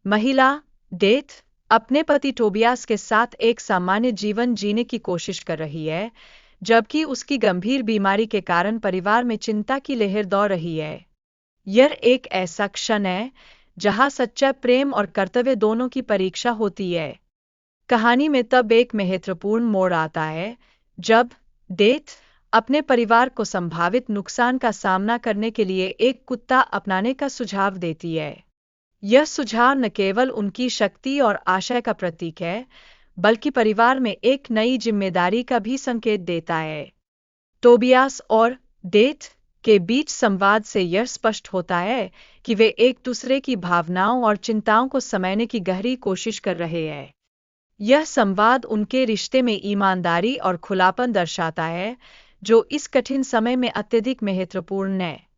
महिला डेथ अपने पति टोबियास के साथ एक सामान्य जीवन जीने की कोशिश कर रही है, जबकि उसकी गंभीर बीमारी के कारण परिवार में चिंता की लहर दौड़ रही है। यह एक ऐसा क्षण है जहां सच्चा प्रेम और कर्तव्य दोनों की परीक्षा होती है। कहानी में तब एक महत्वपूर्ण मोड़ आता है जब डेथ अपने परिवार को संभावित नुकसान का सामना करने के लिए एक कुत्ता अपनाने का सुझाव देती है। यह सुझाव न केवल उनकी शक्ति और आशय का प्रतीक है, बल्कि परिवार में एक नई जिम्मेदारी का भी संकेत देता है। टोबियास और डेथ के बीच संवाद से यह स्पष्ट होता है कि वे एक दूसरे की भावनाओं और चिंताओं को समझने की गहरी कोशिश कर रहे हैं। यह संवाद उनके रिश्ते में ईमानदारी और खुलापन दर्शाता है, जो इस कठिन समय में अत्यधिक महत्वपूर्ण है।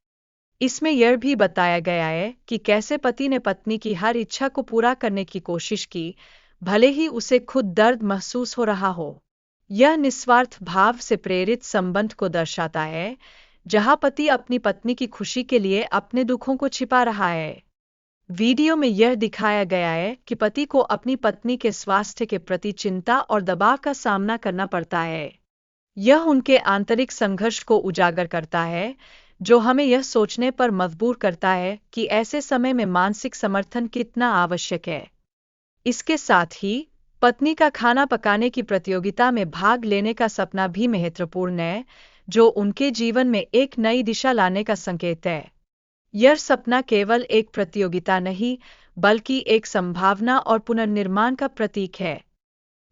इसमें यह भी बताया गया है कि कैसे पति ने पत्नी की हर इच्छा को पूरा करने की कोशिश की, भले ही उसे खुद दर्द महसूस हो रहा हो। यह निस्वार्थ भाव से प्रेरित संबंध को दर्शाता है, जहां पति अपनी पत्नी की खुशी के लिए अपने दुखों को छिपा रहा है। वीडियो में यह दिखाया गया है कि पति को अपनी पत्नी के स्वास्थ्य के प्रति चिंता और दबाव का सामना करना पड़ता है। यह उनके आंतरिक संघर्ष को उजागर करता है, जो हमें यह सोचने पर मजबूर करता है कि ऐसे समय में मानसिक समर्थन कितना आवश्यक है। इसके साथ ही पत्नी का खाना पकाने की प्रतियोगिता में भाग लेने का सपना भी महत्वपूर्ण है, जो उनके जीवन में एक नई दिशा लाने का संकेत है। यह सपना केवल एक प्रतियोगिता नहीं, बल्कि एक संभावना और पुनर्निर्माण का प्रतीक है।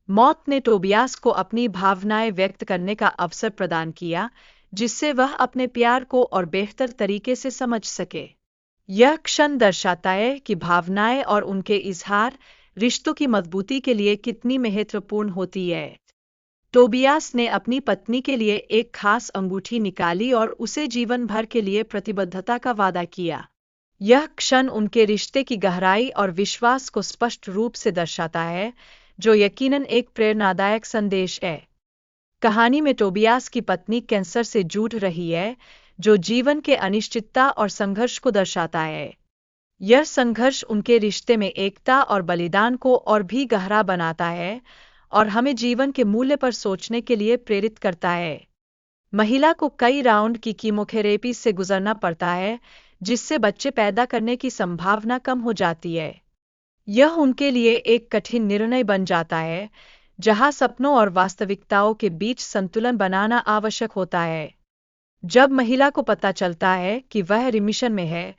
मौत ने टोबियास को अपनी भावनाएं व्यक्त करने का अवसर प्रदान किया, जिससे वह अपने प्यार को और बेहतर तरीके से समझ सके। यह क्षण दर्शाता है कि भावनाएं और उनके इजहार रिश्तों की मजबूती के लिए कितनी महत्वपूर्ण होती है। टोबियास ने अपनी पत्नी के लिए एक खास अंगूठी निकाली और उसे जीवन भर के लिए प्रतिबद्धता का वादा किया। यह क्षण उनके रिश्ते की गहराई और विश्वास को स्पष्ट रूप से दर्शाता है, जो यकीनन एक प्रेरणादायक संदेश है। कहानी में टोबियास की पत्नी कैंसर से जूझ रही है, जो जीवन के अनिश्चितता और संघर्ष को दर्शाता है। यह संघर्ष उनके रिश्ते में एकता और बलिदान को और भी गहरा बनाता है और हमें जीवन के मूल्य पर सोचने के लिए प्रेरित करता है। महिला को कई राउंड की कीमोथेरेपी से गुजरना पड़ता है, जिससे बच्चे पैदा करने की संभावना कम हो जाती है। यह उनके लिए एक कठिन निर्णय बन जाता है, जहां सपनों और वास्तविकताओं के बीच संतुलन बनाना आवश्यक होता है। जब महिला को पता चलता है कि वह रिमिशन में है,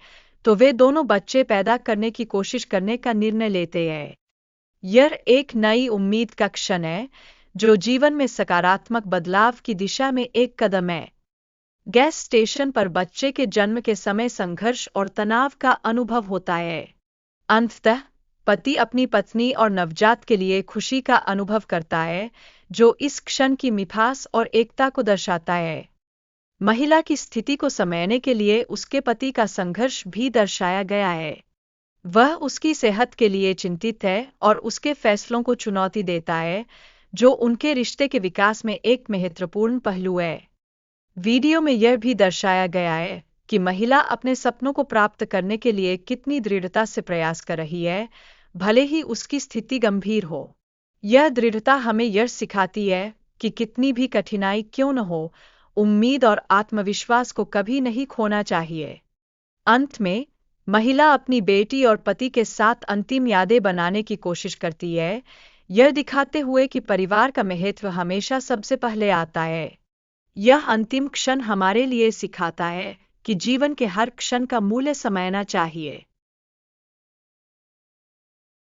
तो वे दोनों बच्चे पैदा करने की कोशिश करने का निर्णय लेते हैं। यह एक नई उम्मीद का क्षण है, जो जीवन में सकारात्मक बदलाव की दिशा में एक कदम है। गैस स्टेशन पर बच्चे के जन्म के समय संघर्ष और तनाव का अनुभव होता है। अंततः पति अपनी पत्नी और नवजात के लिए खुशी का अनुभव करता है, जो इस क्षण की मिठास और एकता को दर्शाता है। महिला की स्थिति को समझने के लिए उसके पति का संघर्ष भी दर्शाया गया है। वह उसकी सेहत के लिए चिंतित है और उसके फैसलों को चुनौती देता है, जो उनके रिश्ते के विकास में एक महत्वपूर्ण पहलू है। वीडियो में यह भी दर्शाया गया है कि महिला अपने सपनों को प्राप्त करने के लिए कितनी दृढ़ता से प्रयास कर रही है, भले ही उसकी स्थिति गंभीर हो। यह दृढ़ता हमें यह सिखाती है कि कितनी भी कठिनाई क्यों न हो, उम्मीद और आत्मविश्वास को कभी नहीं खोना चाहिए। अंत में महिला अपनी बेटी और पति के साथ अंतिम यादें बनाने की कोशिश करती है, यह दिखाते हुए कि परिवार का महत्व हमेशा सबसे पहले आता है। यह अंतिम क्षण हमारे लिए सिखाता है कि जीवन के हर क्षण का मूल्य समझना चाहिए।